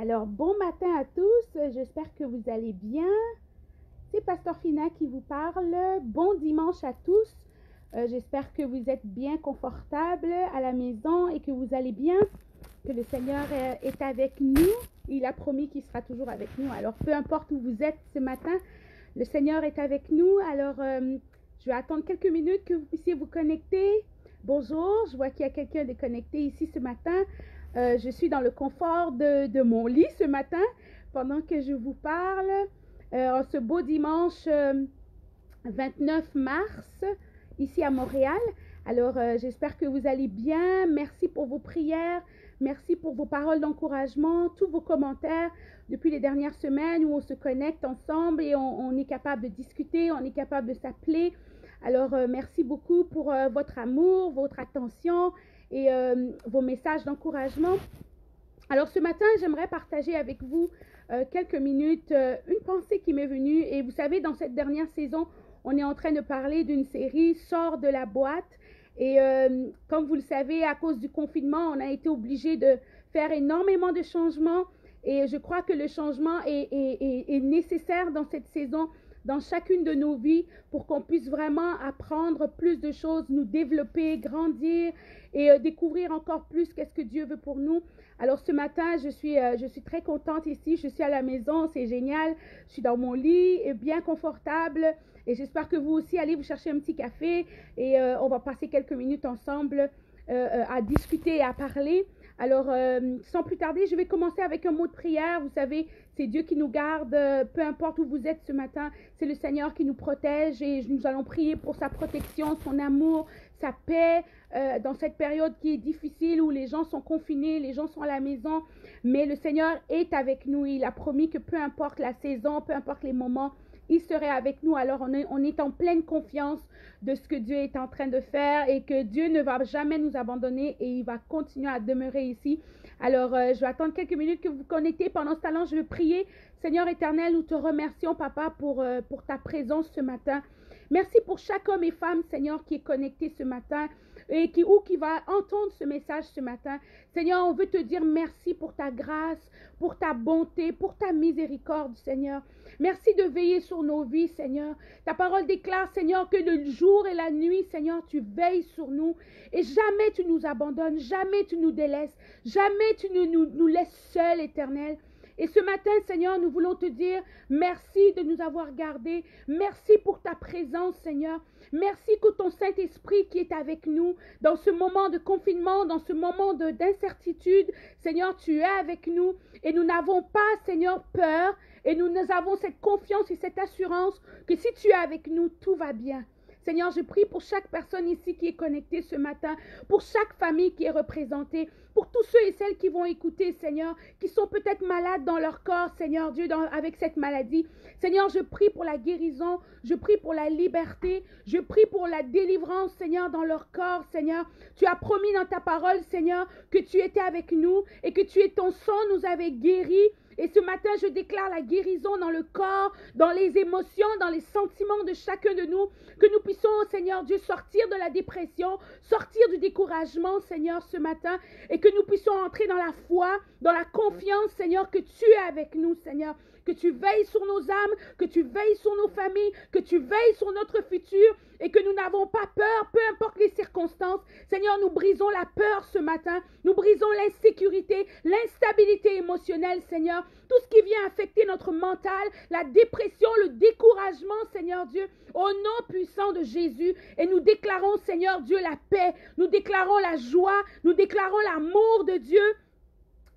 Alors, bon matin à tous, j'espère que vous allez bien. C'est Pasteur Fina qui vous parle. Bon dimanche à tous. J'espère que vous êtes bien confortables à la maison et que vous allez bien, que le Seigneur est avec nous. Il a promis qu'il sera toujours avec nous. Alors, peu importe où vous êtes ce matin, le Seigneur est avec nous. Alors, je vais attendre quelques minutes que vous puissiez vous connecter. Bonjour, je vois qu'il y a quelqu'un de connecté ici ce matin. Je suis dans le confort de mon lit ce matin pendant que je vous parle en ce beau dimanche 29 mars ici à Montréal. Alors j'espère que vous allez bien. Merci pour vos prières, merci pour vos paroles d'encouragement, tous vos commentaires depuis les dernières semaines où on se connecte ensemble et on est capable de discuter, on est capable de s'appeler. Alors merci beaucoup pour votre amour, votre attention et vos messages d'encouragement. Alors ce matin, j'aimerais partager avec vous quelques minutes une pensée qui m'est venue. Et vous savez, dans cette dernière saison, on est en train de parler d'une série « Sors de la boîte ». Et comme vous le savez, à cause du confinement, on a été obligé de faire énormément de changements. Et je crois que le changement est nécessaire dans cette saison, dans chacune de nos vies, pour qu'on puisse vraiment apprendre plus de choses, nous développer, grandir et découvrir encore plus qu'est-ce que Dieu veut pour nous. Alors ce matin, je suis très contente ici, je suis à la maison, c'est génial, je suis dans mon lit, bien confortable et j'espère que vous aussi allez vous chercher un petit café et on va passer quelques minutes ensemble à discuter et à parler. Alors, sans plus tarder, je vais commencer avec un mot de prière. Vous savez, c'est Dieu qui nous garde, peu importe où vous êtes ce matin. C'est le Seigneur qui nous protège et nous allons prier pour sa protection, son amour, sa paix dans cette période qui est difficile où les gens sont confinés, les gens sont à la maison. Mais le Seigneur est avec nous. Il a promis que peu importe la saison, peu importe les moments, il serait avec nous. Alors, on est en pleine confiance de ce que Dieu est en train de faire et que Dieu ne va jamais nous abandonner et il va continuer à demeurer ici. Alors, je vais attendre quelques minutes que vous vous connectez. Pendant ce temps-là, je vais prier. Seigneur éternel, nous te remercions, Papa, pour ta présence ce matin. Merci pour chaque homme et femme, Seigneur, qui est connecté ce matin et qui va entendre ce message ce matin. Seigneur, on veut te dire merci pour ta grâce, pour ta bonté, pour ta miséricorde, Seigneur. Merci de veiller sur nos vies, Seigneur. Ta parole déclare, Seigneur, que le jour et la nuit, Seigneur, tu veilles sur nous. Et jamais tu nous abandonnes, jamais tu nous délaisses, jamais tu ne nous laisses seuls, Éternel. Et ce matin, Seigneur, nous voulons te dire merci de nous avoir gardés. Merci pour ta présence, Seigneur. Merci que ton Saint-Esprit qui est avec nous dans ce moment de confinement, dans ce moment d'incertitude. Seigneur, tu es avec nous et nous n'avons pas, Seigneur, peur. Et nous avons cette confiance et cette assurance que si tu es avec nous, tout va bien. Seigneur, je prie pour chaque personne ici qui est connectée ce matin, pour chaque famille qui est représentée, pour tous ceux et celles qui vont écouter, Seigneur, qui sont peut-être malades dans leur corps, Seigneur Dieu, avec cette maladie. Seigneur, je prie pour la guérison, je prie pour la liberté, je prie pour la délivrance, Seigneur, dans leur corps, Seigneur. Tu as promis dans ta parole, Seigneur, que tu étais avec nous et que ton sang nous avait guéris. Et ce matin, je déclare la guérison dans le corps, dans les émotions, dans les sentiments de chacun de nous. Que nous puissions, Seigneur Dieu, sortir de la dépression, sortir du découragement, Seigneur, ce matin. Et que nous puissions entrer dans la foi, dans la confiance, Seigneur, que tu es avec nous, Seigneur. Que tu veilles sur nos âmes, que tu veilles sur nos familles, que tu veilles sur notre futur et que nous n'avons pas peur, peu importe les circonstances. Seigneur, nous brisons la peur ce matin, nous brisons l'insécurité, l'instabilité émotionnelle, Seigneur, tout ce qui vient affecter notre mental, la dépression, le découragement, Seigneur Dieu, au nom puissant de Jésus. Et nous déclarons, Seigneur Dieu, la paix, nous déclarons la joie, nous déclarons l'amour de Dieu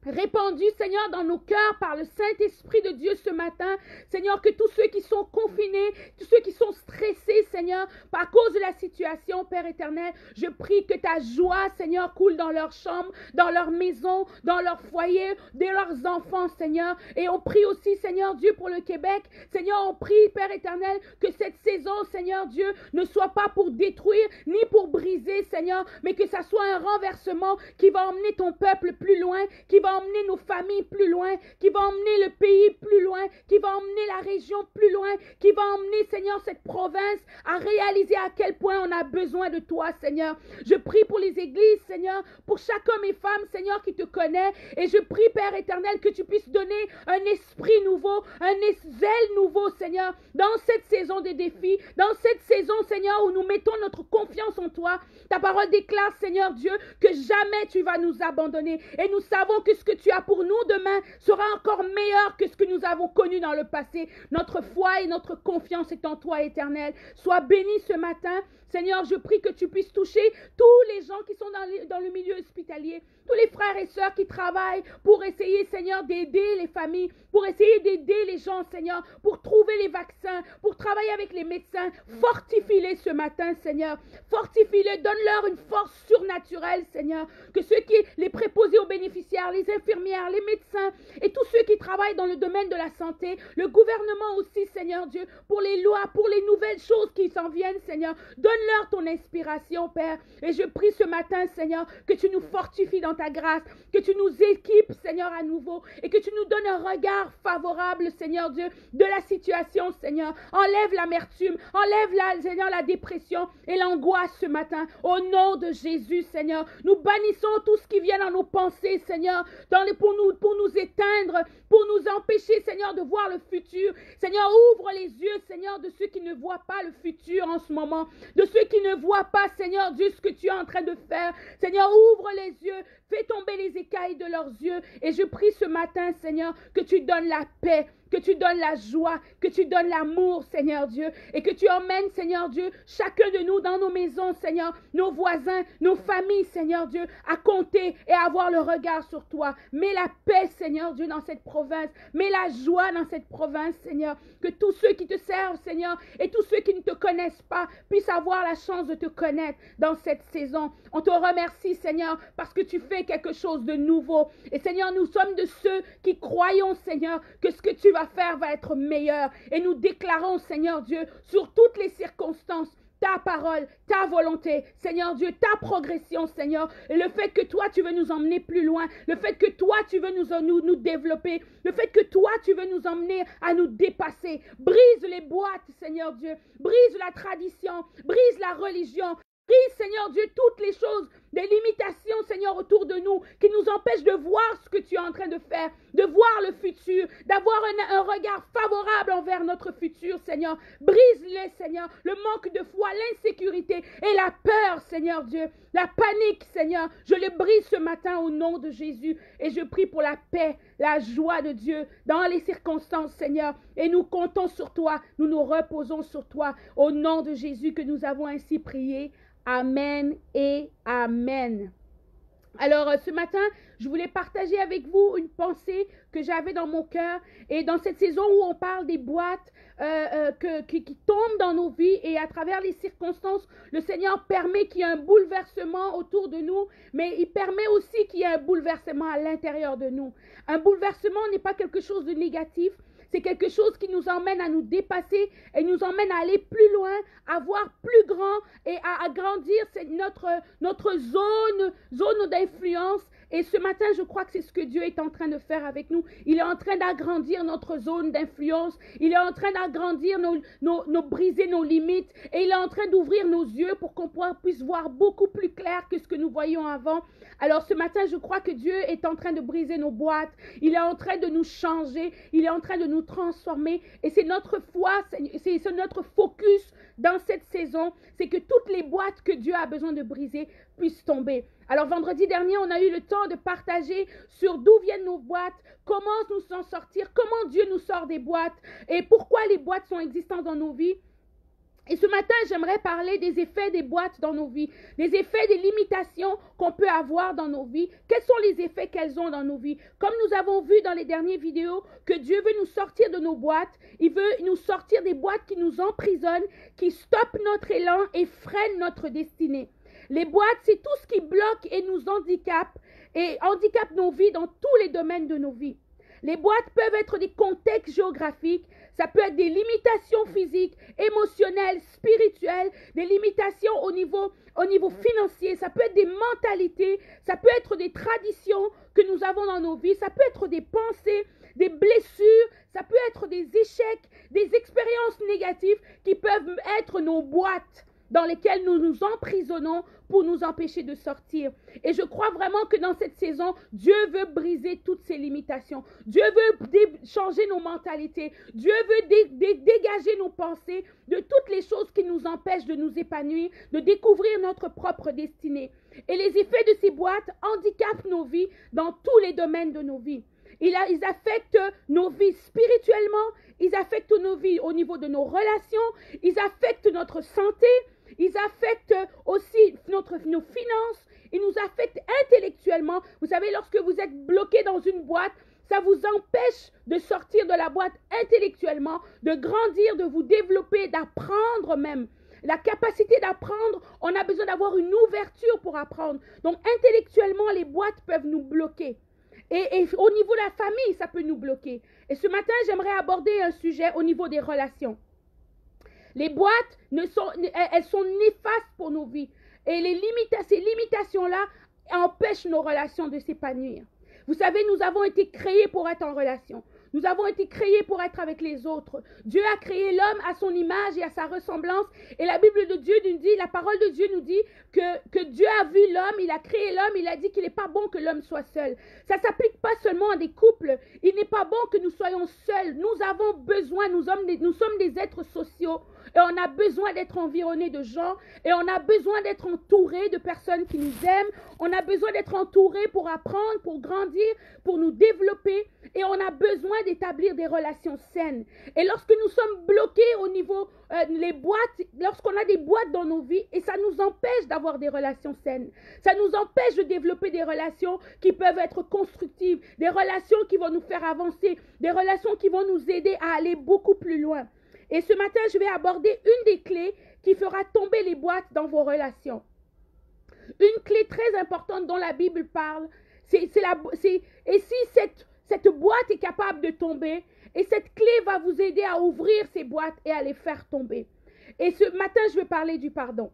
répandu, Seigneur, dans nos cœurs par le Saint-Esprit de Dieu ce matin. Seigneur, que tous ceux qui sont confinés, tous ceux qui sont stressés, Seigneur, par cause de la situation, Père éternel, je prie que ta joie, Seigneur, coule dans leurs chambres, dans leur maison, dans leur foyer, de leurs enfants, Seigneur. Et on prie aussi, Seigneur Dieu, pour le Québec. Seigneur, on prie, Père éternel, que cette saison, Seigneur Dieu, ne soit pas pour détruire, ni pour briser, Seigneur, mais que ça soit un renversement qui va emmener ton peuple plus loin, qui va va emmener nos familles plus loin, qui va emmener le pays plus loin, qui va emmener la région plus loin, qui va emmener, Seigneur, cette province à réaliser à quel point on a besoin de toi, Seigneur. Je prie pour les églises, Seigneur, pour chaque homme et femme, Seigneur, qui te connaît, et je prie, Père éternel, que tu puisses donner un esprit nouveau, un zèle nouveau, Seigneur, dans cette saison des défis, dans cette saison, Seigneur, où nous mettons notre confiance en toi. Ta parole déclare, Seigneur Dieu, que jamais tu vas nous abandonner, et nous savons que ce que tu as pour nous demain sera encore meilleur que ce que nous avons connu dans le passé. Notre foi et notre confiance est en toi, éternel. Sois béni ce matin. Seigneur, je prie que tu puisses toucher tous les gens qui sont dans le milieu hospitalier, tous les frères et sœurs qui travaillent pour essayer, Seigneur, d'aider les familles, pour essayer d'aider les gens, Seigneur, pour trouver les vaccins, pour travailler avec les médecins. Fortifie-les ce matin, Seigneur. Fortifie-les, donne-leur une force surnaturelle, Seigneur. Que ceux les préposés aux bénéficiaires, les infirmières, les médecins et tous ceux qui travaillent dans le domaine de la santé, le gouvernement aussi, Seigneur Dieu, pour les lois, pour les nouvelles choses qui s'en viennent, Seigneur. Donne-leur ton inspiration, Père. Et je prie ce matin, Seigneur, que tu nous fortifies dans ta grâce, que tu nous équipes, Seigneur, à nouveau, et que tu nous donnes un regard favorable, Seigneur Dieu, de la situation, Seigneur. Enlève l'amertume, enlève, Seigneur, la dépression et l'angoisse ce matin. Au nom de Jésus, Seigneur, nous bannissons tout ce qui vient dans nos pensées, Seigneur, pour nous éteindre, pour nous empêcher, Seigneur, de voir le futur. Seigneur, ouvre les yeux, Seigneur, de ceux qui ne voient pas le futur en ce moment, de ceux qui ne voient pas, Seigneur Dieu, ce que tu es en train de faire. Seigneur, ouvre les yeux, fais tomber les écailles de leurs yeux. Et je prie ce matin, Seigneur, que tu donnes la paix, que tu donnes la joie, que tu donnes l'amour, Seigneur Dieu, et que tu emmènes, Seigneur Dieu, chacun de nous dans nos maisons, Seigneur, nos voisins, nos familles, Seigneur Dieu, à compter et à avoir le regard sur toi. Mets la paix, Seigneur Dieu, dans cette province. Mets la joie dans cette province, Seigneur. Que tous ceux qui te servent, Seigneur, et tous ceux qui ne te connaissent pas, puissent avoir la chance de te connaître dans cette saison. On te remercie, Seigneur, parce que tu fais quelque chose de nouveau. Et Seigneur, nous sommes de ceux qui croyons, Seigneur, que ce que tu vas faire va être meilleur. Et nous déclarons, Seigneur Dieu, sur toutes les circonstances, ta parole, ta volonté, Seigneur Dieu, ta progression, Seigneur, et le fait que toi, tu veux nous emmener plus loin, le fait que toi, tu veux nous développer, le fait que toi, tu veux nous emmener à nous dépasser. Brise les boîtes, Seigneur Dieu, brise la tradition, brise la religion, brise, Seigneur Dieu, toutes les choses, des limitations, Seigneur, autour de nous, qui nous empêchent de voir ce que tu es en train de faire, de voir le futur, d'avoir un regard favorable envers notre futur, Seigneur. Brise-les, Seigneur, le manque de foi, l'insécurité et la peur, Seigneur Dieu, la panique, Seigneur. Je les brise ce matin au nom de Jésus et je prie pour la paix, la joie de Dieu dans les circonstances, Seigneur. Et nous comptons sur toi, nous nous reposons sur toi au nom de Jésus que nous avons ainsi prié. Amen et Amen. Alors, ce matin, je voulais partager avec vous une pensée que j'avais dans mon cœur. Et dans cette saison où on parle des boîtes qui tombent dans nos vies et à travers les circonstances, le Seigneur permet qu'il y ait un bouleversement autour de nous, mais il permet aussi qu'il y ait un bouleversement à l'intérieur de nous. Un bouleversement n'est pas quelque chose de négatif. C'est quelque chose qui nous emmène à nous dépasser et nous emmène à aller plus loin, à voir plus grand et à agrandir notre zone d'influence. Et ce matin, je crois que c'est ce que Dieu est en train de faire avec nous. Il est en train d'agrandir notre zone d'influence. Il est en train d'agrandir briser nos limites. Et il est en train d'ouvrir nos yeux pour qu'on puisse voir beaucoup plus clair que ce que nous voyions avant. Alors ce matin, je crois que Dieu est en train de briser nos boîtes. Il est en train de nous changer. Il est en train de nous transformer. Et c'est notre foi, c'est notre focus dans cette saison. C'est que toutes les boîtes que Dieu a besoin de briser puissent tomber. Alors vendredi dernier, on a eu le temps de partager sur d'où viennent nos boîtes, comment nous en sortir, comment Dieu nous sort des boîtes et pourquoi les boîtes sont existantes dans nos vies. Et ce matin, j'aimerais parler des effets des boîtes dans nos vies, des effets des limitations qu'on peut avoir dans nos vies. Quels sont les effets qu'elles ont dans nos vies? Comme nous avons vu dans les dernières vidéos que Dieu veut nous sortir de nos boîtes, il veut nous sortir des boîtes qui nous emprisonnent, qui stoppent notre élan et freinent notre destinée. Les boîtes, c'est tout ce qui bloque et nous handicape nos vies dans tous les domaines de nos vies. Les boîtes peuvent être des contextes géographiques, ça peut être des limitations physiques, émotionnelles, spirituelles, des limitations au niveau financier, ça peut être des mentalités, ça peut être des traditions que nous avons dans nos vies, ça peut être des pensées, des blessures, ça peut être des échecs, des expériences négatives qui peuvent être nos boîtes dans lesquelles nous nous emprisonnons pour nous empêcher de sortir. Et je crois vraiment que dans cette saison, Dieu veut briser toutes ces limitations. Dieu veut changer nos mentalités. Dieu veut dégager nos pensées de toutes les choses qui nous empêchent de nous épanouir, de découvrir notre propre destinée. Et les effets de ces boîtes handicapent nos vies dans tous les domaines de nos vies. Ils affectent nos vies spirituellement, ils affectent nos vies au niveau de nos relations, ils affectent notre santé, ils affectent aussi nos finances, ils nous affectent intellectuellement. Vous savez, lorsque vous êtes bloqué dans une boîte, ça vous empêche de sortir de la boîte intellectuellement, de grandir, de vous développer, d'apprendre même. La capacité d'apprendre, on a besoin d'avoir une ouverture pour apprendre. Donc intellectuellement, les boîtes peuvent nous bloquer. Et au niveau de la famille, ça peut nous bloquer. Et ce matin, j'aimerais aborder un sujet au niveau des relations. Les boîtes, elles sont néfastes pour nos vies. Et ces limitations-là empêchent nos relations de s'épanouir. Vous savez, nous avons été créés pour être en relation. Nous avons été créés pour être avec les autres. Dieu a créé l'homme à son image et à sa ressemblance. Et la Bible de Dieu nous dit, la parole de Dieu nous dit que Dieu a vu l'homme, il a créé l'homme, il a dit qu'il n'est pas bon que l'homme soit seul. Ça ne s'applique pas seulement à des couples. Il n'est pas bon que nous soyons seuls. Nous avons besoin, nous sommes des êtres sociaux. Et on a besoin d'être environnés de gens. Et on a besoin d'être entourés de personnes qui nous aiment. On a besoin d'être entourés pour apprendre, pour grandir, pour nous développer. Et on a besoin d'établir des relations saines. Et lorsque nous sommes bloqués au niveau les boîtes, lorsqu'on a des boîtes dans nos vies, et ça nous empêche d'avoir des relations saines. Ça nous empêche de développer des relations qui peuvent être constructives, des relations qui vont nous faire avancer, des relations qui vont nous aider à aller beaucoup plus loin. Et ce matin, je vais aborder une des clés qui fera tomber les boîtes dans vos relations. Une clé très importante dont la Bible parle, et si cette boîte est capable de tomber, et cette clé va vous aider à ouvrir ces boîtes et à les faire tomber. Et ce matin, je vais parler du pardon.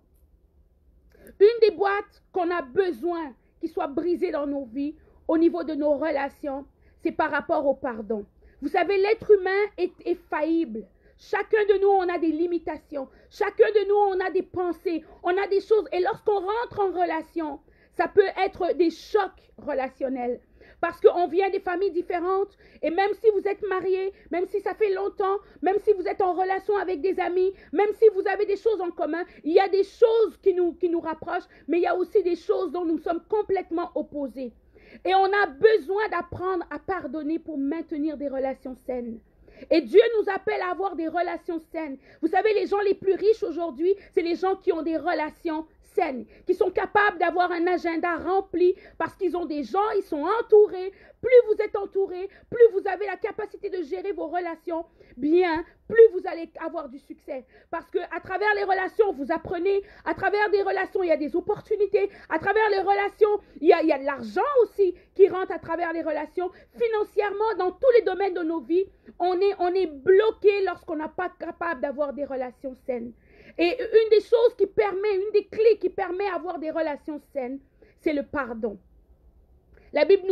Une des boîtes qu'on a besoin qui soit brisée dans nos vies, au niveau de nos relations, c'est par rapport au pardon. Vous savez, l'être humain est faillible. Chacun de nous, on a des limitations. Chacun de nous, on a des pensées. On a des choses. Et lorsqu'on rentre en relation, ça peut être des chocs relationnels. Parce qu'on vient des familles différentes. Et même si vous êtes mariés, même si ça fait longtemps, même si vous êtes en relation avec des amis, même si vous avez des choses en commun, il y a des choses qui nous rapprochent, mais il y a aussi des choses dont nous sommes complètement opposés. Et on a besoin d'apprendre à pardonner pour maintenir des relations saines. Et Dieu nous appelle à avoir des relations saines. Vous savez, les gens les plus riches aujourd'hui, c'est les gens qui ont des relations saines, qui sont capables d'avoir un agenda rempli parce qu'ils ont des gens, ils sont entourés. Plus vous êtes entourés, plus vous avez la capacité de gérer vos relations bien, plus vous allez avoir du succès. Parce que à travers les relations, vous apprenez. À travers des relations, il y a des opportunités. À travers les relations, il y a de l'argent aussi qui rentre à travers les relations. Financièrement, dans tous les domaines de nos vies, on est bloqué lorsqu'on n'est pas capable d'avoir des relations saines. Et une des clés qui permet d'avoir des relations saines, c'est le pardon. La Bible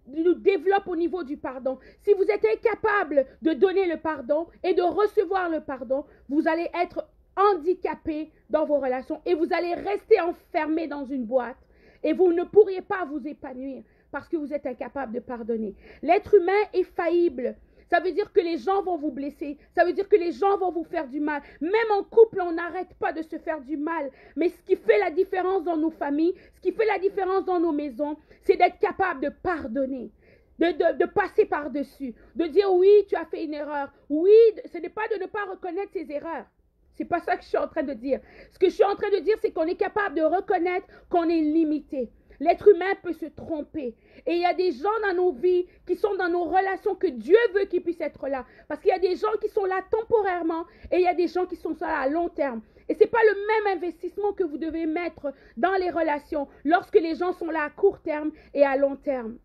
nous développe au niveau du pardon. Si vous êtes incapable de donner le pardon et de recevoir le pardon, vous allez être handicapé dans vos relations et vous allez rester enfermé dans une boîte et vous ne pourriez pas vous épanouir parce que vous êtes incapable de pardonner. L'être humain est faillible. Ça veut dire que les gens vont vous blesser. Ça veut dire que les gens vont vous faire du mal. Même en couple, on n'arrête pas de se faire du mal. Mais ce qui fait la différence dans nos familles, ce qui fait la différence dans nos maisons, c'est d'être capable de pardonner. De passer par-dessus. De dire oui, tu as fait une erreur. Oui, ce n'est pas de ne pas reconnaître ses erreurs. C'est pas ça que je suis en train de dire. Ce que je suis en train de dire, c'est qu'on est capable de reconnaître qu'on est limité. L'être humain peut se tromper. Et il y a des gens dans nos vies qui sont dans nos relations que Dieu veut qu'ils puissent être là. Parce qu'il y a des gens qui sont là temporairement et il y a des gens qui sont là à long terme. Et ce n'est pas le même investissement que vous devez mettre dans les relations lorsque les gens sont là à court terme et à long terme.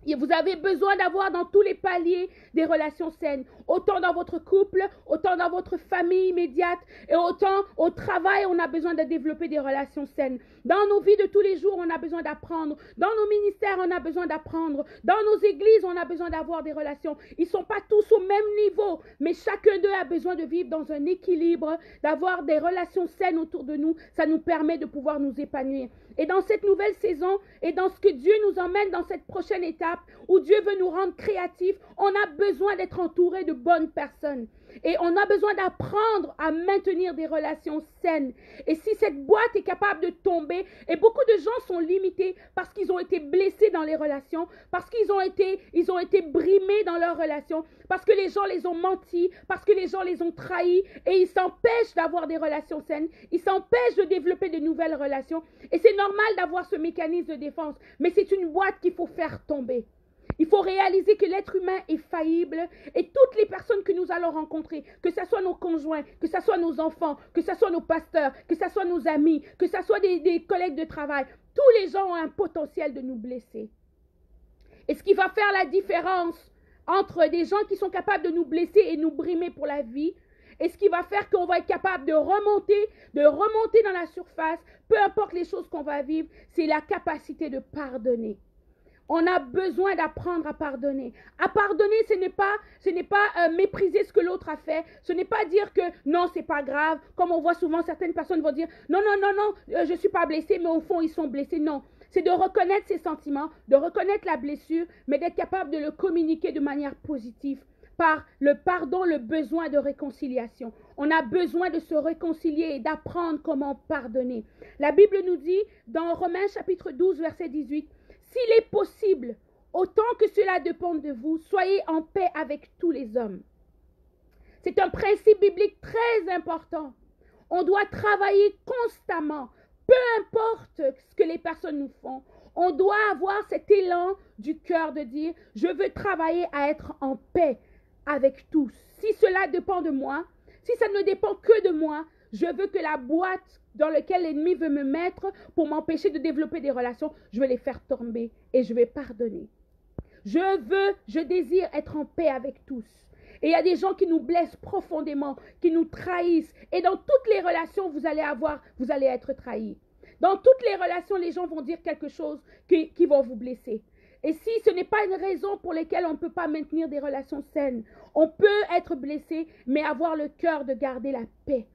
Et vous avez besoin d'avoir dans tous les paliers des relations saines. Autant dans votre couple, autant dans votre famille immédiate et autant au travail, on a besoin de développer des relations saines. Dans nos vies de tous les jours, on a besoin d'apprendre. Dans nos ministères, on a besoin d'apprendre. Dans nos églises, on a besoin d'avoir des relations. Ils ne sont pas tous au même niveau, mais chacun d'eux a besoin de vivre dans un équilibre, d'avoir des relations saines autour de nous. Ça nous permet de pouvoir nous épanouir. Et dans cette nouvelle saison et dans ce que Dieu nous emmène dans cette prochaine étape où Dieu veut nous rendre créatifs, on a besoin d'être entouré de bonnes personnes. Et on a besoin d'apprendre à maintenir des relations saines. Et si cette boîte est capable de tomber, et beaucoup de gens sont limités parce qu'ils ont été blessés dans les relations, parce qu'ils ont été brimés dans leurs relations, parce que les gens les ont menti, parce que les gens les ont trahis, et ils s'empêchent d'avoir des relations saines, ils s'empêchent de développer de nouvelles relations. Et c'est normal d'avoir ce mécanisme de défense, mais c'est une boîte qu'il faut faire tomber. Il faut réaliser que l'être humain est faillible et toutes les personnes que nous allons rencontrer, que ce soit nos conjoints, que ce soit nos enfants, que ce soit nos pasteurs, que ce soit nos amis, que ce soit des collègues de travail, tous les gens ont un potentiel de nous blesser. Et ce qui va faire la différence entre des gens qui sont capables de nous blesser et nous brimer pour la vie, et ce qui va faire qu'on va être capable de remonter dans la surface, peu importe les choses qu'on va vivre, c'est la capacité de pardonner. On a besoin d'apprendre à pardonner. À pardonner, ce n'est pas mépriser ce que l'autre a fait. Ce n'est pas dire que non, c'est pas grave. Comme on voit souvent, certaines personnes vont dire non, je suis pas blessée, mais au fond, ils sont blessés. Non, c'est de reconnaître ses sentiments, de reconnaître la blessure, mais d'être capable de le communiquer de manière positive par le pardon, le besoin de réconciliation. On a besoin de se réconcilier et d'apprendre comment pardonner. La Bible nous dit dans Romains chapitre 12, verset 18, s'il est possible, autant que cela dépend de vous, soyez en paix avec tous les hommes. C'est un principe biblique très important. On doit travailler constamment, peu importe ce que les personnes nous font. On doit avoir cet élan du cœur de dire, je veux travailler à être en paix avec tous. Si cela dépend de moi, si ça ne dépend que de moi, je veux que la boîte dans laquelle l'ennemi veut me mettre pour m'empêcher de développer des relations, je vais les faire tomber et je vais pardonner. Je désire être en paix avec tous. Et il y a des gens qui nous blessent profondément, qui nous trahissent. Et dans toutes les relations, vous allez être trahis. Dans toutes les relations, les gens vont dire quelque chose qui vont vous blesser. Et si ce n'est pas une raison pour laquelle on ne peut pas maintenir des relations saines, on peut être blessé, mais avoir le cœur de garder la paix.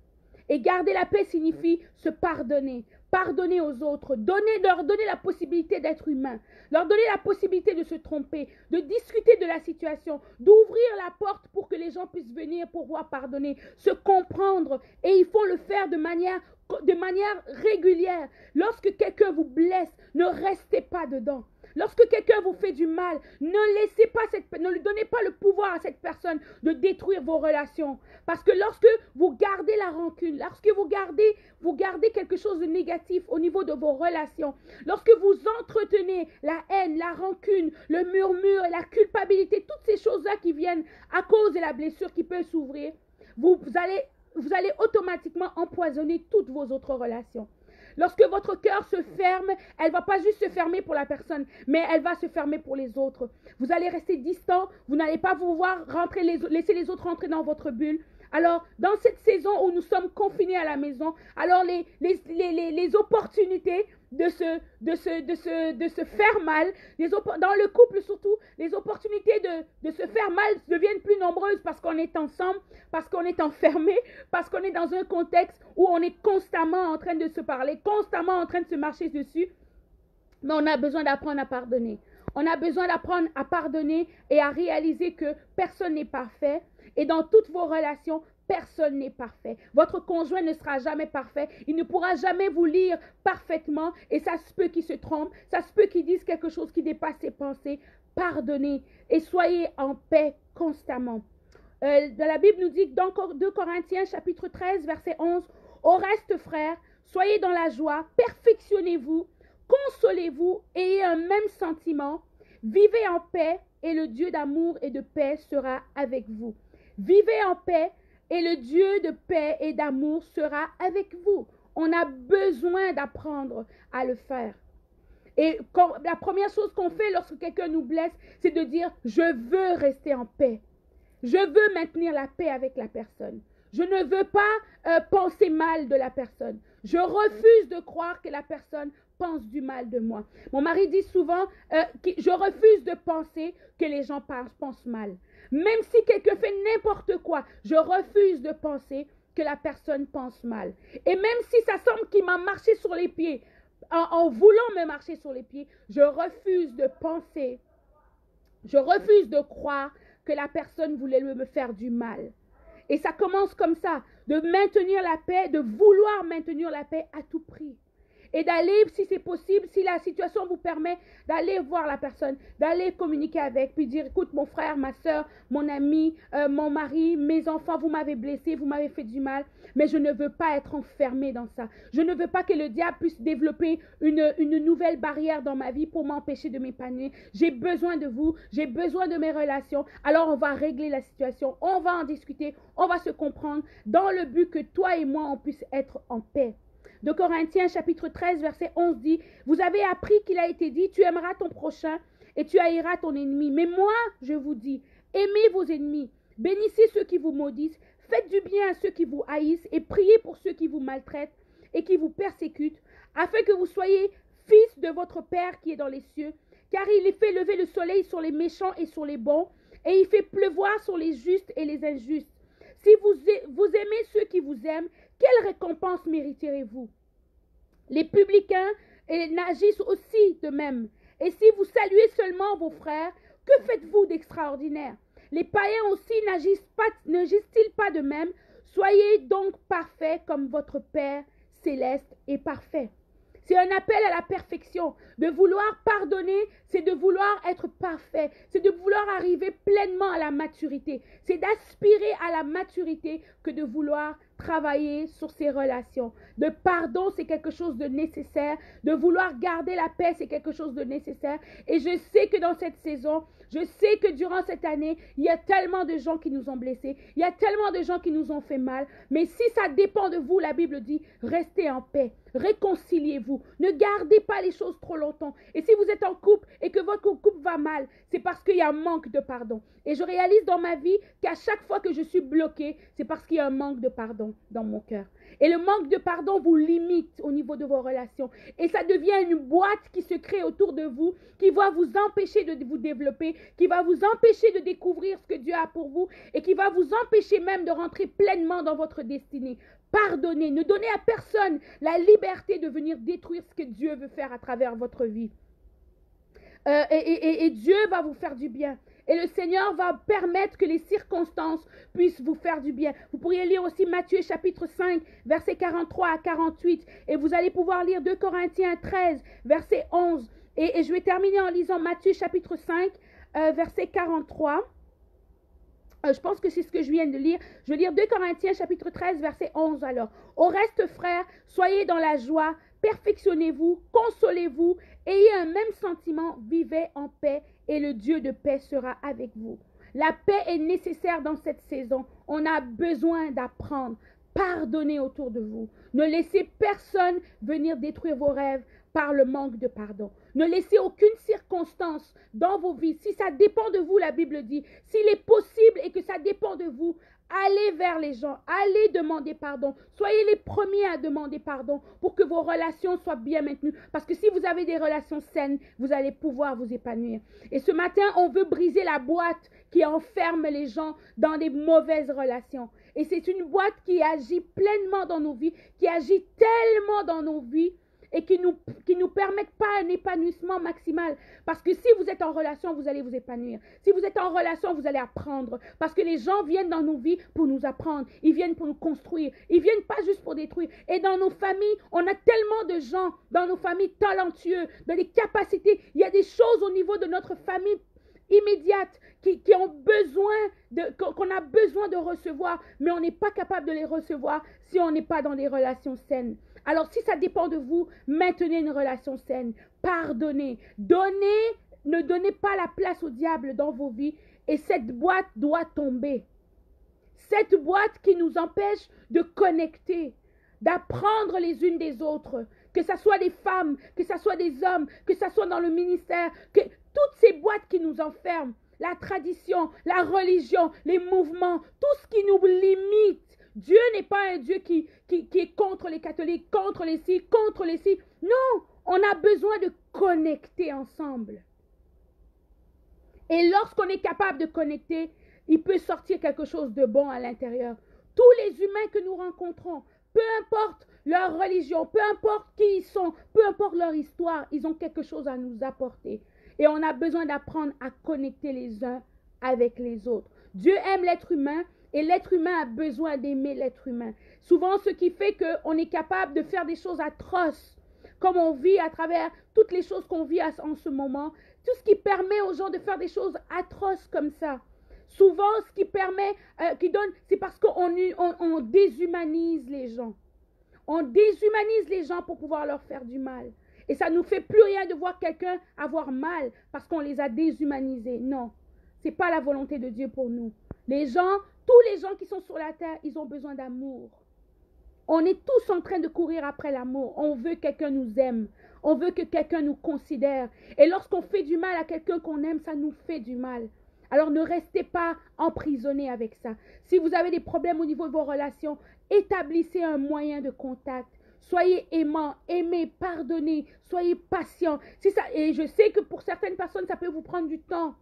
Et garder la paix signifie se pardonner, pardonner aux autres, leur donner la possibilité d'être humain, leur donner la possibilité de se tromper, de discuter de la situation, d'ouvrir la porte pour que les gens puissent venir pour pouvoir pardonner, se comprendre. Et il faut le faire de manière régulière. Lorsque quelqu'un vous blesse, ne restez pas dedans. Lorsque quelqu'un vous fait du mal, ne lui donnez pas le pouvoir à cette personne de détruire vos relations. Parce que lorsque vous gardez la rancune, lorsque vous gardez quelque chose de négatif au niveau de vos relations, lorsque vous entretenez la haine, la rancune, le murmure et la culpabilité, toutes ces choses-là qui viennent à cause de la blessure qui peut s'ouvrir, vous allez automatiquement empoisonner toutes vos autres relations. Lorsque votre cœur se ferme, elle ne va pas juste se fermer pour la personne, mais elle va se fermer pour les autres. Vous allez rester distant, vous n'allez pas pouvoir laisser les autres rentrer dans votre bulle. Alors, dans cette saison où nous sommes confinés à la maison, alors les opportunités de se faire mal, dans le couple surtout, les opportunités de se faire mal deviennent plus nombreuses parce qu'on est ensemble, parce qu'on est enfermé, parce qu'on est dans un contexte où on est constamment en train de se parler, constamment en train de se marcher dessus. Mais on a besoin d'apprendre à pardonner. On a besoin d'apprendre à pardonner et à réaliser que personne n'est parfait. Et dans toutes vos relations, personne n'est parfait. Votre conjoint ne sera jamais parfait. Il ne pourra jamais vous lire parfaitement. Et ça se peut qu'il se trompe. Ça se peut qu'il dise quelque chose qui dépasse ses pensées. Pardonnez et soyez en paix constamment. La Bible nous dit dans 2 Corinthiens chapitre 13 verset 11, « Au reste, frères, soyez dans la joie, perfectionnez-vous, consolez-vous, ayez un même sentiment, vivez en paix et le Dieu d'amour et de paix sera avec vous. » Vivez en paix et le Dieu de paix et d'amour sera avec vous. On a besoin d'apprendre à le faire. Et la première chose qu'on fait lorsque quelqu'un nous blesse, c'est de dire « je veux rester en paix ». Je veux maintenir la paix avec la personne. Je ne veux pas penser mal de la personne. Je refuse de croire que la personne pense du mal de moi. Mon mari dit souvent je refuse de penser que les gens pensent mal. Même si quelqu'un fait n'importe quoi, je refuse de penser que la personne pense mal. Et même si ça semble qu'il m'a marché sur les pieds, en voulant me marcher sur les pieds, je refuse de penser, je refuse de croire que la personne voulait me faire du mal. Et ça commence comme ça, de maintenir la paix, de vouloir maintenir la paix à tout prix. Et d'aller, si c'est possible, si la situation vous permet, d'aller voir la personne, d'aller communiquer avec, puis dire, écoute, mon frère, ma soeur, mon ami, mon mari, mes enfants, vous m'avez blessé, vous m'avez fait du mal, mais je ne veux pas être enfermé dans ça. Je ne veux pas que le diable puisse développer une nouvelle barrière dans ma vie pour m'empêcher de m'épanouir. J'ai besoin de vous, j'ai besoin de mes relations, alors on va régler la situation, on va en discuter, on va se comprendre, dans le but que toi et moi, on puisse être en paix. De Corinthiens chapitre 13 verset 11 dit, vous avez appris qu'il a été dit, tu aimeras ton prochain et tu haïras ton ennemi. Mais moi, je vous dis, aimez vos ennemis, bénissez ceux qui vous maudissent, faites du bien à ceux qui vous haïssent et priez pour ceux qui vous maltraitent et qui vous persécutent, afin que vous soyez fils de votre Père qui est dans les cieux, car il fait lever le soleil sur les méchants et sur les bons, et il fait pleuvoir sur les justes et les injustes. Si vous aimez ceux qui vous aiment, quelle récompense mériterez-vous? Les publicains n'agissent aussi de même. Et si vous saluez seulement vos frères, que faites-vous d'extraordinaire? Les païens aussi n'agissent-ils pas de même? Soyez donc parfaits comme votre Père céleste est parfait. C'est un appel à la perfection. De vouloir pardonner, c'est de vouloir être parfait. C'est de vouloir arriver pleinement à la maturité. C'est d'aspirer à la maturité que de vouloir travailler sur ses relations. Le pardon, c'est quelque chose de nécessaire. De vouloir garder la paix, c'est quelque chose de nécessaire. Et je sais que dans cette saison, je sais que durant cette année, il y a tellement de gens qui nous ont blessés. Il y a tellement de gens qui nous ont fait mal. Mais si ça dépend de vous, la Bible dit, restez en paix. Réconciliez-vous. Ne gardez pas les choses trop longtemps. Et si vous êtes en couple et que votre couple va mal, c'est parce qu'il y a un manque de pardon. Et je réalise dans ma vie qu'à chaque fois que je suis bloquée, c'est parce qu'il y a un manque de pardon dans mon cœur. Et le manque de pardon vous limite au niveau de vos relations. Et ça devient une boîte qui se crée autour de vous, qui va vous empêcher de vous développer, qui va vous empêcher de découvrir ce que Dieu a pour vous et qui va vous empêcher même de rentrer pleinement dans votre destinée. Pardonnez, ne donnez à personne la liberté de venir détruire ce que Dieu veut faire à travers votre vie. Et Dieu va vous faire du bien. Et le Seigneur va permettre que les circonstances puissent vous faire du bien. Vous pourriez lire aussi Matthieu chapitre 5, versets 43 à 48. Et vous allez pouvoir lire 2 Corinthiens 13, verset 11. Et je vais terminer en lisant Matthieu chapitre 5, verset 43. Je pense que c'est ce que je viens de lire. Je vais lire 2 Corinthiens chapitre 13, verset 11 alors. Au reste, frères, soyez dans la joie, perfectionnez-vous, consolez-vous, ayez un même sentiment, vivez en paix et le Dieu de paix sera avec vous. La paix est nécessaire dans cette saison. On a besoin d'apprendre. Pardonnez autour de vous. Ne laissez personne venir détruire vos rêves par le manque de pardon. Ne laissez aucune circonstance dans vos vies. Si ça dépend de vous, la Bible dit, s'il est possible et que ça dépend de vous, allez vers les gens, allez demander pardon. Soyez les premiers à demander pardon pour que vos relations soient bien maintenues. Parce que si vous avez des relations saines, vous allez pouvoir vous épanouir. Et ce matin, on veut briser la boîte qui enferme les gens dans des mauvaises relations. Et c'est une boîte qui agit pleinement dans nos vies, qui agit tellement dans nos vies et qui nous permettent pas un épanouissement maximal. Parce que si vous êtes en relation, vous allez vous épanouir. Si vous êtes en relation, vous allez apprendre. Parce que les gens viennent dans nos vies pour nous apprendre. Ils viennent pour nous construire. Ils viennent pas juste pour détruire. Et dans nos familles, on a tellement de gens dans nos familles talentueux, dans les capacités. Il y a des choses au niveau de notre famille immédiate qui ont besoin qu'on a besoin de recevoir, mais on n'est pas capable de les recevoir si on n'est pas dans des relations saines. Alors si ça dépend de vous, maintenez une relation saine, pardonnez, ne donnez pas la place au diable dans vos vies et cette boîte doit tomber. Cette boîte qui nous empêche de connecter, d'apprendre les unes des autres. que ce soit des femmes, que ce soit des hommes, que ce soit dans le ministère, que toutes ces boîtes qui nous enferment, la tradition, la religion, les mouvements, tout ce qui nous limite. Dieu n'est pas un Dieu qui est contre les catholiques, contre les ci, contre les ci. Non, on a besoin de connecter ensemble. Et lorsqu'on est capable de connecter, il peut sortir quelque chose de bon à l'intérieur. Tous les humains que nous rencontrons, peu importe leur religion, peu importe qui ils sont, peu importe leur histoire, ils ont quelque chose à nous apporter. Et on a besoin d'apprendre à connecter les uns avec les autres. Dieu aime l'être humain et l'être humain a besoin d'aimer l'être humain. Souvent, ce qui fait qu'on est capable de faire des choses atroces, comme on vit à travers toutes les choses qu'on vit en ce moment, tout ce qui permet aux gens de faire des choses atroces comme ça. Souvent, ce qui permet, c'est parce qu'on déshumanise les gens. On déshumanise les gens pour pouvoir leur faire du mal. Et ça ne nous fait plus rien de voir quelqu'un avoir mal parce qu'on les a déshumanisés. Non, ce n'est pas la volonté de Dieu pour nous. Les gens, tous les gens qui sont sur la terre, ils ont besoin d'amour. On est tous en train de courir après l'amour. On veut que quelqu'un nous aime. On veut que quelqu'un nous considère. Et lorsqu'on fait du mal à quelqu'un qu'on aime, ça nous fait du mal. Alors ne restez pas emprisonnés avec ça. Si vous avez des problèmes au niveau de vos relations, établissez un moyen de contact. Soyez aimants, aimez, pardonnez, soyez patients. Et je sais que pour certaines personnes, ça peut vous prendre du temps.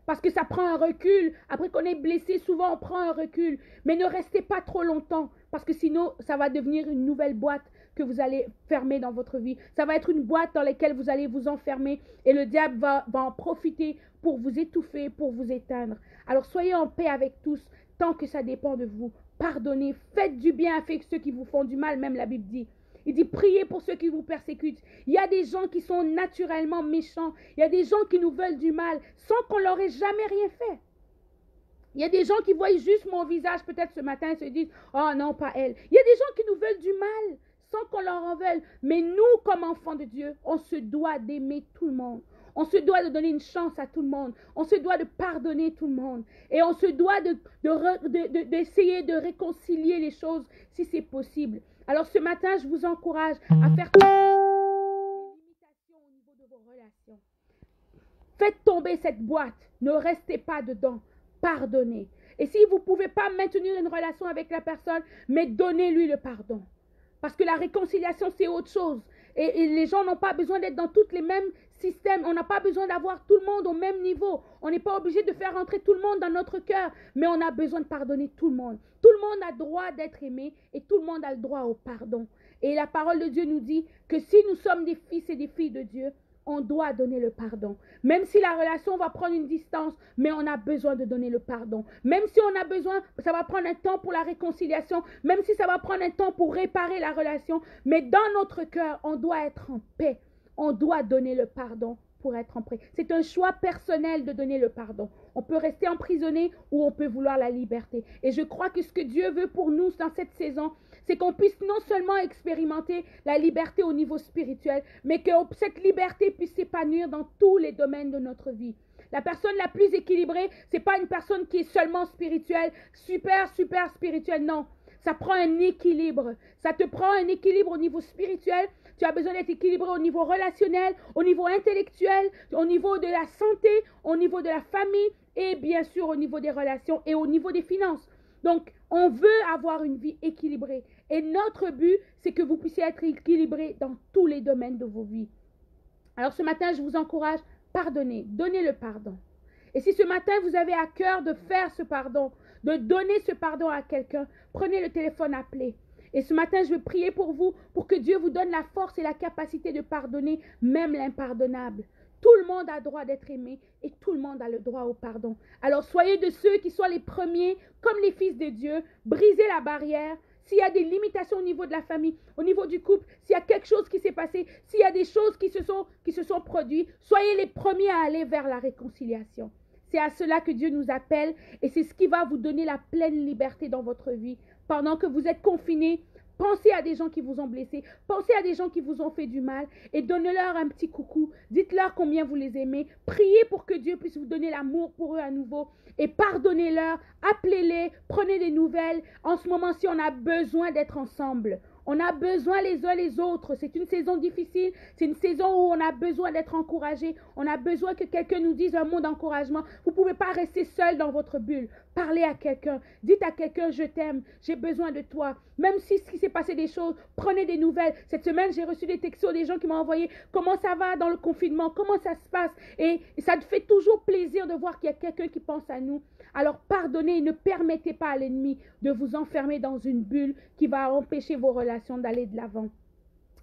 Parce que ça prend un recul. Après qu'on est blessé, souvent on prend un recul. Mais ne restez pas trop longtemps. Parce que sinon, ça va devenir une nouvelle boîte que vous allez fermer dans votre vie. Ça va être une boîte dans laquelle vous allez vous enfermer. Et le diable va en profiter pour vous étouffer, pour vous éteindre. Alors soyez en paix avec tous, tant que ça dépend de vous. Pardonnez, faites du bien à ceux qui vous font du mal, même la Bible dit. Il dit, priez pour ceux qui vous persécutent. Il y a des gens qui sont naturellement méchants. Il y a des gens qui nous veulent du mal sans qu'on leur ait jamais rien fait. Il y a des gens qui voient juste mon visage peut-être ce matin et se disent, oh non, pas elle. Il y a des gens qui nous veulent du mal sans qu'on leur en veuille. Mais nous, comme enfants de Dieu, on se doit d'aimer tout le monde. On se doit de donner une chance à tout le monde. On se doit de pardonner tout le monde. Et on se doit d'essayer de réconcilier les choses si c'est possible. Alors ce matin, je vous encourage à faire des limitations au niveau de vos relations. Faites tomber cette boîte. Ne restez pas dedans. Pardonnez. Et si vous ne pouvez pas maintenir une relation avec la personne, mais donnez-lui le pardon. Parce que la réconciliation, c'est autre chose. Et les gens n'ont pas besoin d'être dans tous les mêmes systèmes. On n'a pas besoin d'avoir tout le monde au même niveau. On n'est pas obligé de faire rentrer tout le monde dans notre cœur. Mais on a besoin de pardonner tout le monde. Tout le monde a le droit d'être aimé et tout le monde a le droit au pardon. Et la parole de Dieu nous dit que si nous sommes des fils et des filles de Dieu, on doit donner le pardon. Même si la relation va prendre une distance, mais on a besoin de donner le pardon. Même si on a besoin, ça va prendre un temps pour la réconciliation, même si ça va prendre un temps pour réparer la relation, mais dans notre cœur, on doit être en paix. On doit donner le pardon pour être en paix. C'est un choix personnel de donner le pardon. On peut rester emprisonné ou on peut vouloir la liberté. Et je crois que ce que Dieu veut pour nous dans cette saison, c'est qu'on puisse non seulement expérimenter la liberté au niveau spirituel, mais que cette liberté puisse s'épanouir dans tous les domaines de notre vie. La personne la plus équilibrée, c'est pas une personne qui est seulement spirituelle, super spirituelle, non. Ça prend un équilibre. Ça te prend un équilibre au niveau spirituel. Tu as besoin d'être équilibré au niveau relationnel, au niveau intellectuel, au niveau de la santé, au niveau de la famille et bien sûr au niveau des relations et au niveau des finances. Donc, on veut avoir une vie équilibrée. Et notre but, c'est que vous puissiez être équilibré dans tous les domaines de vos vies. Alors ce matin, je vous encourage, pardonnez, donnez le pardon. Et si ce matin, vous avez à cœur de faire ce pardon, de donner ce pardon à quelqu'un, prenez le téléphone, appelez. Et ce matin, je veux prier pour vous, pour que Dieu vous donne la force et la capacité de pardonner, même l'impardonnable. Tout le monde a le droit d'être aimé et tout le monde a le droit au pardon. Alors soyez de ceux qui soient les premiers, comme les fils de Dieu, brisez la barrière. S'il y a des limitations au niveau de la famille, au niveau du couple, s'il y a quelque chose qui s'est passé, s'il y a des choses qui se sont produites, soyez les premiers à aller vers la réconciliation. C'est à cela que Dieu nous appelle et c'est ce qui va vous donner la pleine liberté dans votre vie. Pendant que vous êtes confinés, pensez à des gens qui vous ont blessés, pensez à des gens qui vous ont fait du mal et donnez-leur un petit coucou. Dites-leur combien vous les aimez. Priez pour que Dieu puisse vous donner l'amour pour eux à nouveau et pardonnez-leur, appelez-les, prenez des nouvelles. En ce moment-ci, on a besoin d'être ensemble. On a besoin les uns les autres. C'est une saison difficile. C'est une saison où on a besoin d'être encouragé. On a besoin que quelqu'un nous dise un mot d'encouragement. Vous ne pouvez pas rester seul dans votre bulle. Parlez à quelqu'un. Dites à quelqu'un, je t'aime. J'ai besoin de toi. Même si ce qui s'est passé des choses, prenez des nouvelles. Cette semaine, j'ai reçu des textos des gens qui m'ont envoyé comment ça va dans le confinement, comment ça se passe. Et ça te fait toujours plaisir de voir qu'il y a quelqu'un qui pense à nous. Alors pardonnez et ne permettez pas à l'ennemi de vous enfermer dans une bulle qui va empêcher vos relations d'aller de l'avant.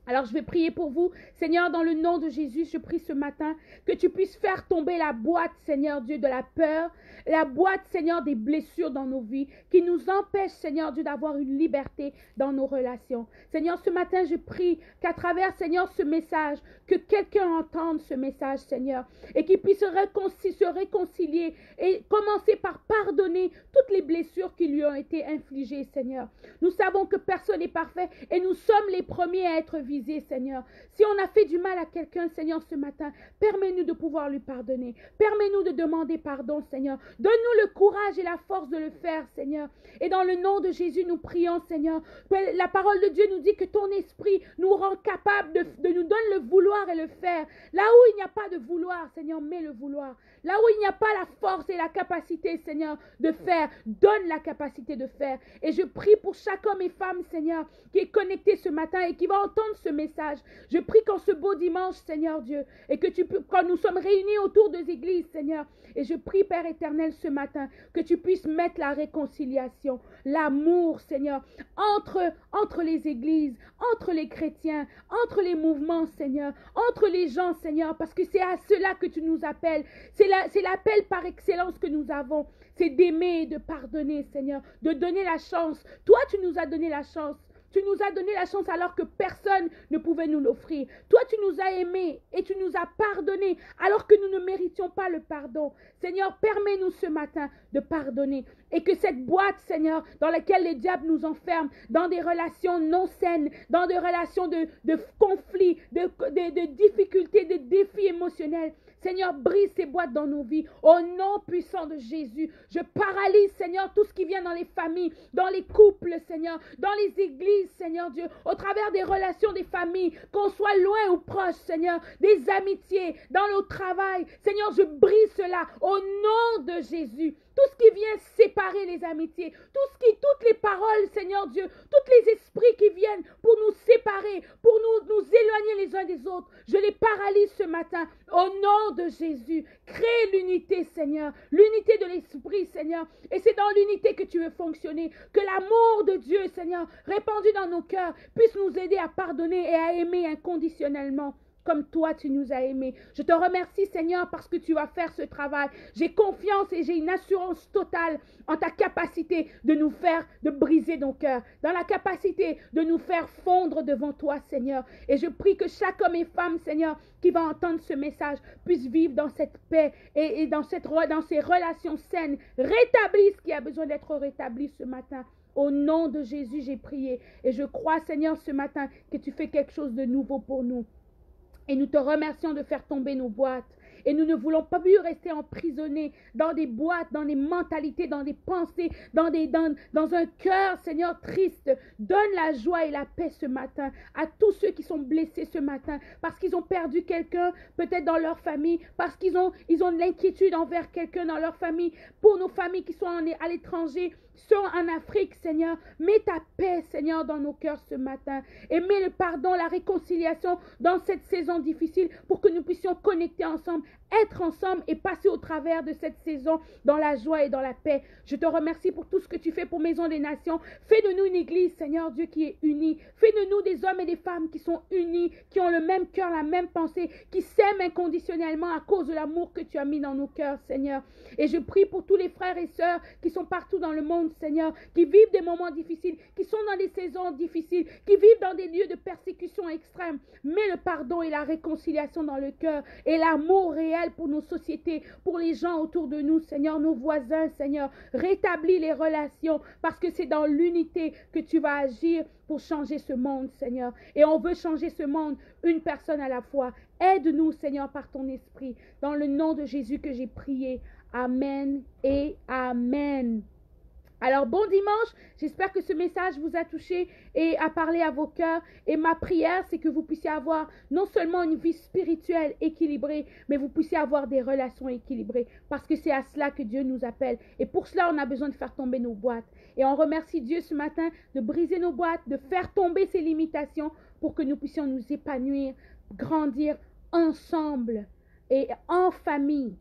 Alors je vais prier pour vous. Seigneur, dans le nom de Jésus, je prie ce matin que tu puisses faire tomber la boîte, Seigneur Dieu, de la peur, la boîte, Seigneur, des blessures dans nos vies, qui nous empêche, Seigneur Dieu, d'avoir une liberté dans nos relations. Seigneur, ce matin, je prie qu'à travers, Seigneur, ce message, que quelqu'un entende ce message, Seigneur, et qu'il puisse se réconcilier et commencer par pardonner toutes les blessures qui lui ont été infligées, Seigneur. Nous savons que personne n'est parfait et nous sommes les premiers à être visés, Seigneur. Si on a fait du mal à quelqu'un, Seigneur, ce matin, permets-nous de pouvoir lui pardonner. Permets-nous de demander pardon, Seigneur. Donne-nous le courage et la force de le faire, Seigneur. Et dans le nom de Jésus, nous prions, Seigneur. La parole de Dieu nous dit que ton esprit nous rend capable de nous donner le vouloir et le faire. Là où il n'y a pas de vouloir, Seigneur, mets le vouloir. Là où il n'y a pas la force et la capacité, Seigneur, de faire, donne la capacité de faire. Et je prie pour chaque homme et femme, Seigneur, qui est connecté ce matin et qui va entendre ce message. Je prie qu'en ce beau dimanche, Seigneur Dieu, et que quand nous sommes réunis autour des églises, Seigneur, et je prie, Père éternel, ce matin, que tu puisses mettre la réconciliation, l'amour, Seigneur, entre les églises, entre les chrétiens, entre les mouvements, Seigneur, entre les gens, Seigneur, parce que c'est à cela que tu nous appelles. C'est l'appel par excellence que nous avons. C'est d'aimer et de pardonner, Seigneur, de donner la chance. Toi, tu nous as donné la chance. Tu nous as donné la chance alors que personne ne pouvait nous l'offrir. Toi, tu nous as aimés et tu nous as pardonné alors que nous ne méritions pas le pardon. Seigneur, permets-nous ce matin de pardonner et que cette boîte, Seigneur, dans laquelle les diables nous enferment, dans des relations non saines, dans des relations de conflits, de difficultés, de défis émotionnels, Seigneur, brise ces boîtes dans nos vies. Au nom puissant de Jésus, je paralyse, Seigneur, tout ce qui vient dans les familles, dans les couples, Seigneur, dans les églises, Seigneur Dieu, au travers des relations des familles, qu'on soit loin ou proche, Seigneur, des amitiés, dans le travail. Seigneur, je brise cela au nom de Jésus. Tout ce qui vient séparer les amitiés, toutes les paroles, Seigneur Dieu, tous les esprits qui viennent pour nous séparer, pour nous éloigner les uns des autres, je les paralyse ce matin au nom de Jésus. Crée l'unité, Seigneur, l'unité de l'esprit, Seigneur, et c'est dans l'unité que tu veux fonctionner, que l'amour de Dieu, Seigneur, répandu dans nos cœurs, puisse nous aider à pardonner et à aimer inconditionnellement. Comme toi, tu nous as aimés. Je te remercie, Seigneur, parce que tu vas faire ce travail. J'ai confiance et j'ai une assurance totale en ta capacité de briser nos cœurs, dans la capacité de nous faire fondre devant toi, Seigneur. Et je prie que chaque homme et femme, Seigneur, qui va entendre ce message, puisse vivre dans cette paix et dans ces relations saines. Rétablis ce qui a besoin d'être rétabli ce matin. Au nom de Jésus, j'ai prié. Et je crois, Seigneur, ce matin, que tu fais quelque chose de nouveau pour nous. Et nous te remercions de faire tomber nos boîtes. Et nous ne voulons pas plus rester emprisonnés dans des boîtes, dans des mentalités, dans des pensées, dans un cœur, Seigneur, triste. Donne la joie et la paix ce matin à tous ceux qui sont blessés ce matin parce qu'ils ont perdu quelqu'un, peut-être dans leur famille, parce qu'ils ont de l'inquiétude envers quelqu'un dans leur famille. Pour nos familles qui sont à l'étranger, sont en Afrique, Seigneur, mets ta paix, Seigneur, dans nos cœurs ce matin. Et mets le pardon, la réconciliation dans cette saison difficile pour que nous puissions connecter ensemble, être ensemble et passer au travers de cette saison dans la joie et dans la paix. Je te remercie pour tout ce que tu fais pour Maison des Nations. Fais de nous une église, Seigneur Dieu, qui est unie. Fais de nous des hommes et des femmes qui sont unis, qui ont le même cœur, la même pensée, qui s'aiment inconditionnellement à cause de l'amour que tu as mis dans nos cœurs, Seigneur. Et je prie pour tous les frères et sœurs qui sont partout dans le monde, Seigneur, qui vivent des moments difficiles, qui sont dans des saisons difficiles, qui vivent dans des lieux de persécution extrême. Mets le pardon et la réconciliation dans le cœur et l'amour réel pour nos sociétés, pour les gens autour de nous, Seigneur, nos voisins, Seigneur. Rétablis les relations parce que c'est dans l'unité que tu vas agir pour changer ce monde, Seigneur. Et on veut changer ce monde une personne à la fois. Aide-nous, Seigneur, par ton esprit. Dans le nom de Jésus que j'ai prié. Amen et Amen. Alors, bon dimanche, j'espère que ce message vous a touché et a parlé à vos cœurs. Et ma prière, c'est que vous puissiez avoir non seulement une vie spirituelle équilibrée, mais vous puissiez avoir des relations équilibrées. Parce que c'est à cela que Dieu nous appelle. Et pour cela, on a besoin de faire tomber nos boîtes. Et on remercie Dieu ce matin de briser nos boîtes, de faire tomber ces limitations pour que nous puissions nous épanouir, grandir ensemble et en famille.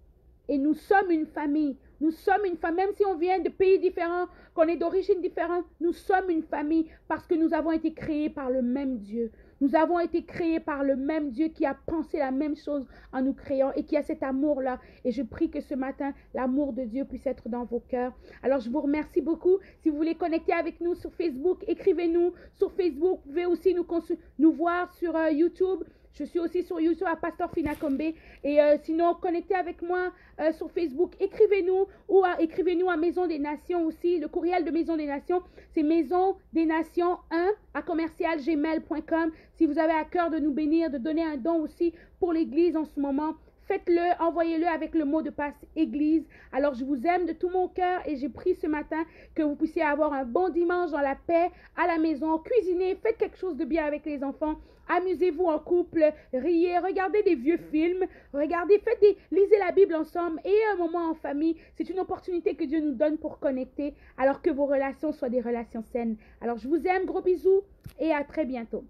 Et nous sommes une famille. Nous sommes une famille, même si on vient de pays différents, qu'on est d'origine différente, nous sommes une famille parce que nous avons été créés par le même Dieu. Nous avons été créés par le même Dieu qui a pensé la même chose en nous créant et qui a cet amour-là. Et je prie que ce matin, l'amour de Dieu puisse être dans vos cœurs. Alors, je vous remercie beaucoup. Si vous voulez connecter avec nous sur Facebook, écrivez-nous sur Facebook. Vous pouvez aussi nous voir sur YouTube. Je suis aussi sur YouTube à Pasteur Finakombe. Et sinon, connectez avec moi sur Facebook. Écrivez-nous ou écrivez-nous à Maison des Nations aussi. Le courriel de Maison des Nations, c'est Maison des Nations 1 à commercialgmail.com. Si vous avez à cœur de nous bénir, de donner un don aussi pour l'Église en ce moment, faites-le, envoyez-le avec le mot de passe Église. Alors, je vous aime de tout mon cœur et j'ai pris ce matin que vous puissiez avoir un bon dimanche dans la paix, à la maison, cuisinez, faites quelque chose de bien avec les enfants, amusez-vous en couple, riez, regardez des vieux films, lisez la Bible ensemble et un moment en famille. C'est une opportunité que Dieu nous donne pour connecter, alors que vos relations soient des relations saines. Alors, je vous aime, gros bisous et à très bientôt.